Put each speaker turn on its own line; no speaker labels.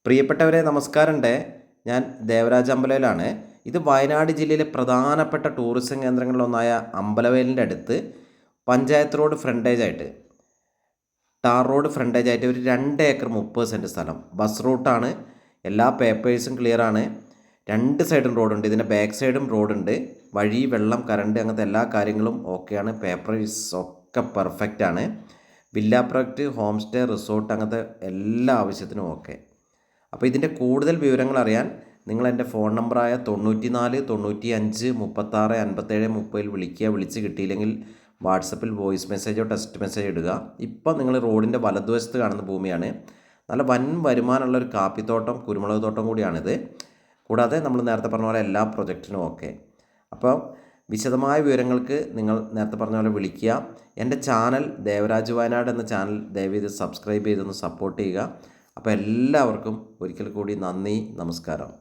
പ്രിയപ്പെട്ടവരെ നമസ്കാരമുണ്ട്. ഞാൻ ദേവരാജ് അമ്പലയിലാണ്. ഇത് വയനാട് ജില്ലയിലെ പ്രധാനപ്പെട്ട ടൂറിസം കേന്ദ്രങ്ങളിലൊന്നായ അമ്പലവയലിൻ്റെ അടുത്ത് പഞ്ചായത്ത് റോഡ് ഫ്രണ്ടേജായിട്ട് ടാർ റോഡ് ഫ്രണ്ടേജായിട്ട് ഒരു 2 ഏക്കർ 30 സെൻറ്റ് സ്ഥലം. ബസ് റൂട്ടാണ്. എല്ലാ പേപ്പേഴ്സും ക്ലിയറാണ്. 2 സൈഡും റോഡുണ്ട്. ഇതിൻ്റെ ബാക്ക് സൈഡും റോഡുണ്ട്. വഴി, വെള്ളം, കറണ്ട് അങ്ങനത്തെ എല്ലാ കാര്യങ്ങളും ഓക്കെയാണ്. പേപ്പേഴ്സ് ഒക്കെ പെർഫെക്റ്റ് ആണ്. Villa project, home stay, resort അങ്ങനത്തെ എല്ലാ ആവശ്യത്തിനും ഓക്കെ. അപ്പോൾ ഇതിൻ്റെ കൂടുതൽ വിവരങ്ങൾ അറിയാൻ നിങ്ങൾ എൻ്റെ ഫോൺ നമ്പറായ 94 95 36 57 30 വിളിക്കുക. വിളിച്ച് കിട്ടിയില്ലെങ്കിൽ വാട്സപ്പിൽ വോയിസ് മെസ്സേജോ ടെക്സ്റ്റ് മെസ്സേജോ ഇടുക. ഇപ്പം നിങ്ങൾ റോഡിൻ്റെ വലതുവശത്ത് കാണുന്ന ഭൂമിയാണ്. നല്ല വൻ വരുമാനമുള്ളൊരു കാപ്പിത്തോട്ടം, കുരുമുളക് തോട്ടം കൂടിയാണിത്. കൂടാതെ നമ്മൾ നേരത്തെ പറഞ്ഞ പോലെ എല്ലാ പ്രൊജക്റ്റിനും ഓക്കെ. അപ്പോൾ വിശദമായ വിവരങ്ങൾക്ക് നിങ്ങൾ നേരത്തെ പറഞ്ഞ പോലെ വിളിക്കുക. എൻ്റെ ചാനൽ ദേവരാജ് വയനാട് എന്ന ചാനൽ ദയവേത് സബ്സ്ക്രൈബ് ചെയ്തൊന്ന് സപ്പോർട്ട് ചെയ്യുക. അപ്പോൾ എല്ലാവർക്കും ഒരിക്കൽ കൂടി നന്ദി, നമസ്കാരം.